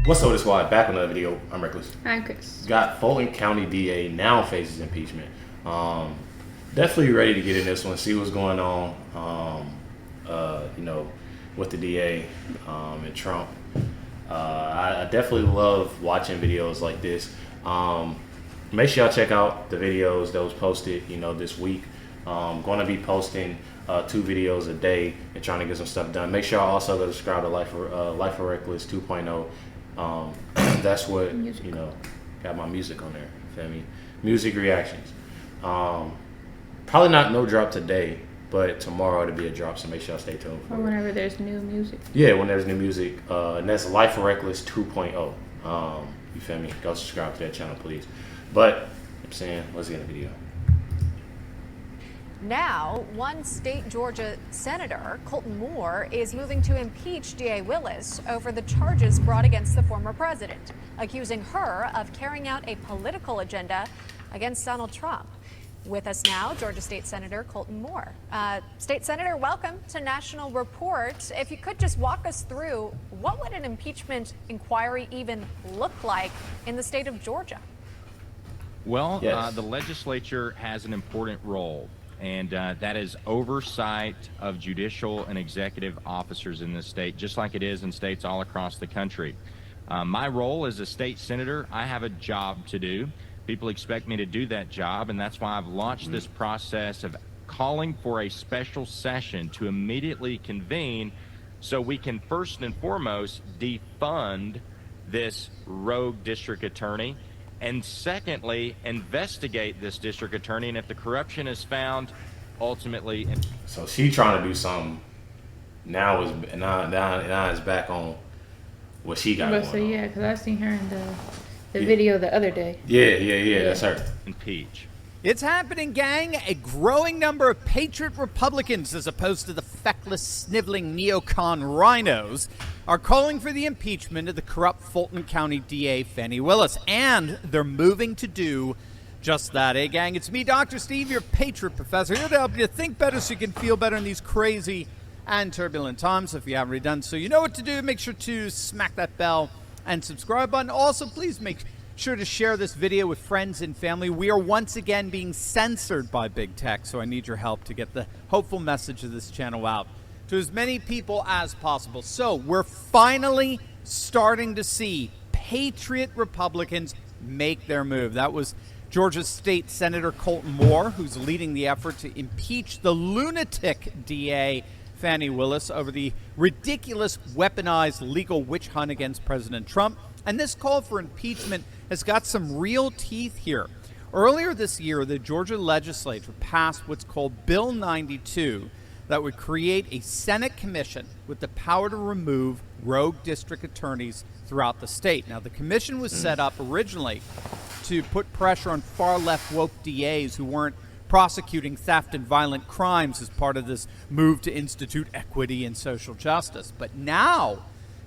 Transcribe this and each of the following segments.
What's up with the squad? Back with another video. I'm Reckless. Hi, Chris. Got Fulton County DA now faces impeachment. Definitely ready to get in this one, see what's going on, with the DA and Trump. I definitely love watching videos like this. Make sure y'all check out the videos that was posted, this week. Going to be posting 2 videos a day and trying to get some stuff done. Make sure y'all also go subscribe to LifeWithRecklezz 2.0. That's what, got my music on there. Feel me? Music reactions. Probably no drop today, but tomorrow it'll be a drop, so make sure y'all stay tuned for Or whenever there's new music. Yeah, when there's new music. And that's LifeWithRecklezz 2.0. You feel me? Go subscribe to that channel, please. But, I'm saying, let's get in the video. Now, one state Georgia senator, Colton Moore, is moving to impeach DA Willis over the charges brought against the former president, accusing her of carrying out a political agenda against Donald Trump. With us now, Georgia State Senator Colton Moore. State Senator, welcome to National Report. If you could just walk us through, what would an impeachment inquiry even look like in the state of Georgia? Well, yes. The legislature has an important role, and that is oversight of judicial and executive officers in this state, just like it is in states all across the country. My role as a state senator, I have a job to do. People expect me to do that job, and that's why I've launched this process of calling for a special session to immediately convene so we can first and foremost defund this rogue district attorney, and secondly, investigate this district attorney, and if the corruption is found, ultimately. So she trying to do something. Now is back on what she got going on. Yeah, because I seen her in the video the other day. Yeah, that's her. Impeach. It's happening, gang. A growing number of patriot Republicans, as opposed to the feckless, sniveling neocon rhinos, are calling for the impeachment of the corrupt Fulton County DA, Fani Willis. And they're moving to do just that, eh, gang? It's me, Dr. Steve, your patriot professor, here to help you think better so you can feel better in these crazy and turbulent times. If you haven't already done so, you know what to do. Make sure to smack that bell and subscribe button. Also, please make sure to share this video with friends and family. We are once again being censored by big tech, so I need your help to get the hopeful message of this channel out to as many people as possible. So we're finally starting to see patriot Republicans make their move. That was Georgia State Senator Colton Moore, who's leading the effort to impeach the lunatic DA Fani Willis over the ridiculous weaponized legal witch hunt against President Trump. And this call for impeachment has got some real teeth here. Earlier this year, the Georgia legislature passed what's called Bill 92 that would create a Senate commission with the power to remove rogue district attorneys throughout the state. Now, the commission was set up originally to put pressure on far-left woke DAs who weren't prosecuting theft and violent crimes as part of this move to institute equity and social justice. But now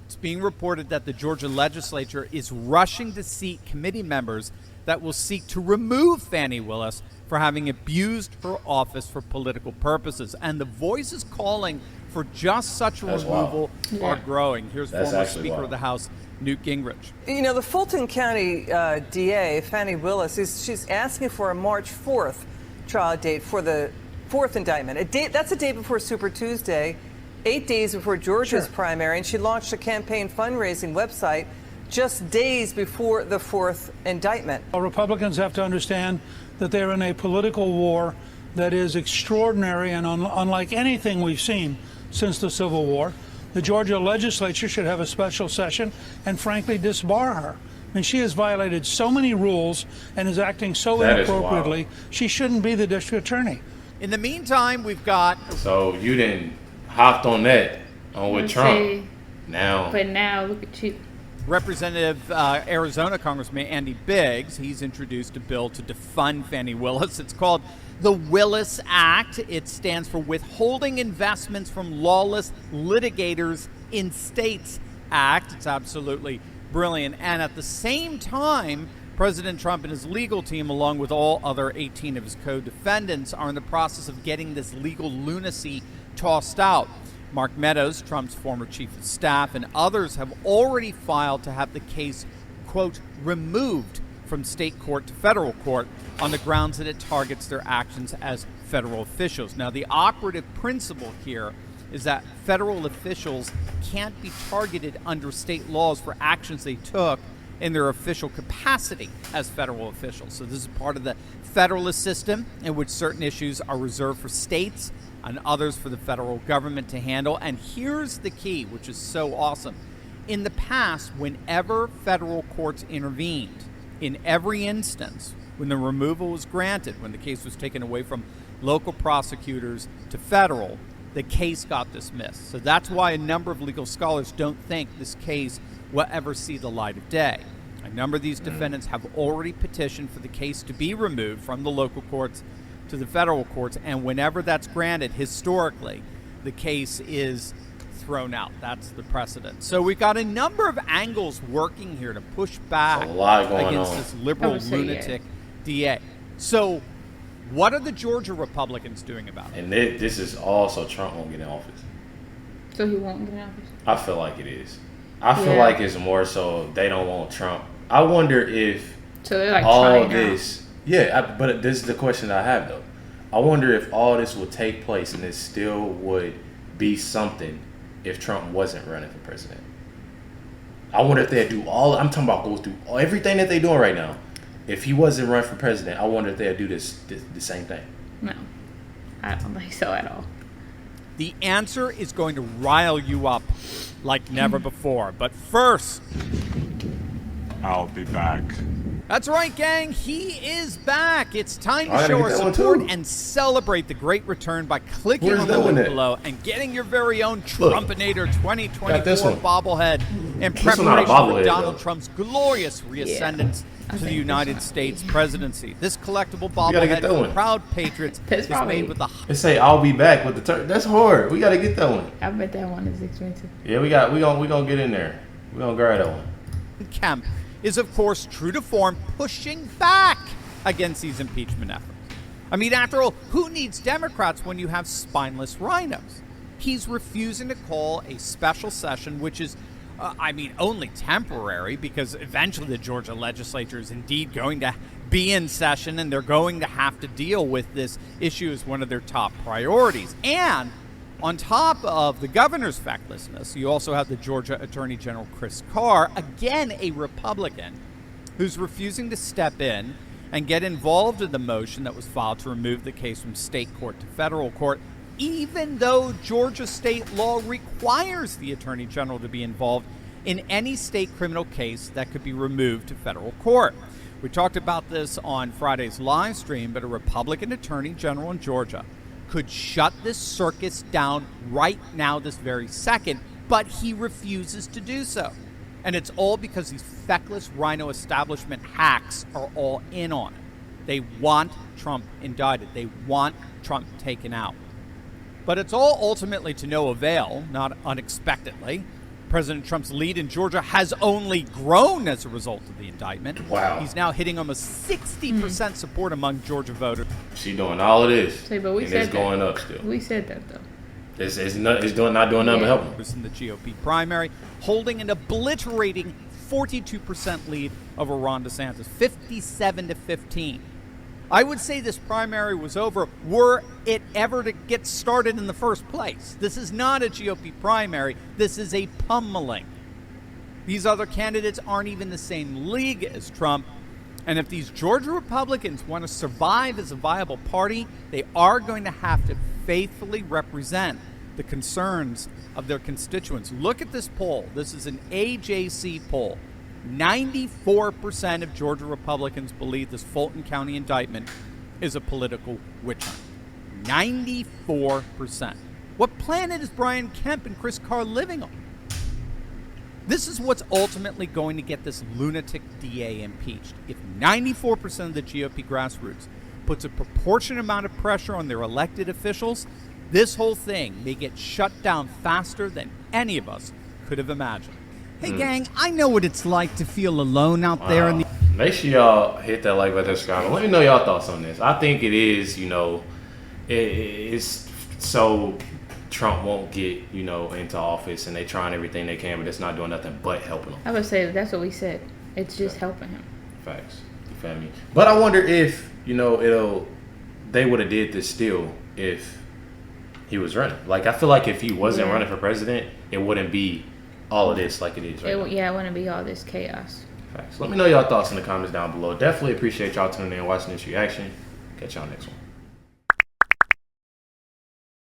it's being reported that the Georgia legislature is rushing to seat committee members that will seek to remove Fani Willis for having abused her office for political purposes. And the voices calling for just such a removal are growing. Here's former Speaker of the House, Newt Gingrich. The Fulton County DA, Fani Willis, she's asking for a March 4th trial date for the 4th indictment. That's a day before Super Tuesday, 8 days before Georgia's primary, and she launched a campaign fundraising website just days before the 4th indictment. Republicans have to understand that they're in a political war that is extraordinary and unlike anything we've seen since the Civil War. The Georgia legislature should have a special session and frankly disbar her. I mean, she has violated so many rules and is acting so inappropriately. She shouldn't be the district attorney. In the meantime, we've got... So you didn't hopped on that with Trump. But now, look at you. Representative Arizona Congressman Andy Biggs, he's introduced a bill to defund Fani Willis. It's called the Willis Act. It stands for Withholding Investments from Lawless Litigators in States Act. It's absolutely brilliant. And at the same time, President Trump and his legal team, along with all other 18 of his co-defendants, are in the process of getting this legal lunacy tossed out. Mark Meadows, Trump's former chief of staff, and others have already filed to have the case, quote, removed from state court to federal court on the grounds that it targets their actions as federal officials. Now, the operative principle here is that federal officials can't be targeted under state laws for actions they took in their official capacity as federal officials. So this is part of the federalist system in which certain issues are reserved for states and others for the federal government to handle. And here's the key, which is so awesome. In the past, whenever federal courts intervened, in every instance, when the removal was granted, when the case was taken away from local prosecutors to federal, the case got dismissed. So that's why a number of legal scholars don't think this case will ever see the light of day. A number of these defendants have already petitioned for the case to be removed from the local courts to the federal courts, and whenever that's granted, historically, the case is thrown out. That's the precedent. So we've got a number of angles working here to push back against this liberal lunatic DA. So what are the Georgia Republicans doing about it? And this is also Trump won't get in office. So he won't get in office? I feel like it is. I feel like it's more so they don't want Trump. I wonder if they're like all this... but this is the question I have, though. I wonder if all this would take place and it still would be something if Trump wasn't running for president. I wonder if they'd do I'm talking about go through everything that they're doing right now. If he wasn't running for president, I wonder if they'd do the same thing. No, I don't think so at all. The answer is going to rile you up like never before. But first, I'll be back. That's right, gang. He is back. It's time to show our support and celebrate the great return by clicking on the link below and getting your very own Trumpinator 2024 bobblehead in preparation for Donald Trump's glorious reascendance to the United States presidency. This collectible bobblehead for proud patriots is made with the... They say I'll be back with the turn. That's hard. We got to get that one. I bet that one is expensive. Yeah, we gonna get in there. We gonna grab that one. Kemp is, of course, true to form, pushing back against these impeachment efforts. I mean, after all, who needs Democrats when you have spineless rhinos? He's refusing to call a special session, which is, only temporary, because eventually the Georgia legislature is indeed going to be in session, and they're going to have to deal with this issue as one of their top priorities. And on top of the governor's fecklessness, you also have the Georgia Attorney General Chris Carr, again a Republican, who's refusing to step in and get involved in the motion that was filed to remove the case from state court to federal court, even though Georgia state law requires the Attorney General to be involved in any state criminal case that could be removed to federal court. We talked about this on Friday's live stream, but a Republican Attorney General in Georgia could shut this circus down right now, this very second, but he refuses to do so. And it's all because these feckless rhino establishment hacks are all in on it. They want Trump indicted. They want Trump taken out. But it's all ultimately to no avail, not unexpectedly. President Trump's lead in Georgia has only grown as a result of the indictment. Wow. He's now hitting almost 60% support among Georgia voters. She's doing all of this, but we and said it's going up still. We said that, though. It's not doing nothing but helping. In the GOP primary, holding an obliterating 42% lead over Ron DeSantis, 57-15. I would say this primary was over were it ever to get started in the first place. This is not a GOP primary. This is a pummeling. These other candidates aren't even the same league as Trump. And if these Georgia Republicans want to survive as a viable party, they are going to have to faithfully represent the concerns of their constituents. Look at this poll. This is an AJC poll. 94% of Georgia Republicans believe this Fulton County indictment is a political witch hunt. 94%. What planet is Brian Kemp and Chris Carr living on? This is what's ultimately going to get this lunatic DA impeached. If 94% of the GOP grassroots puts a proportionate amount of pressure on their elected officials, this whole thing may get shut down faster than any of us could have imagined. Hey, gang, I know what it's like to feel alone out there in the... Make sure y'all hit that like button, subscribe. Let me know y'all thoughts on this. I think it is, it's so Trump won't get, you know, into office, and they trying everything they can, but it's not doing nothing but helping them. I would say that's what we said. It's just Okay. helping him. Facts. You feel me? But I wonder if, you know, they would have did this still if he was running. Like, I feel like if he wasn't Yeah. running for president, it wouldn't be all of this like it is right now. Yeah, it wouldn't be all this chaos. Facts. Let me know y'all thoughts in the comments down below. Definitely appreciate y'all tuning in and watching this reaction. Catch y'all next one.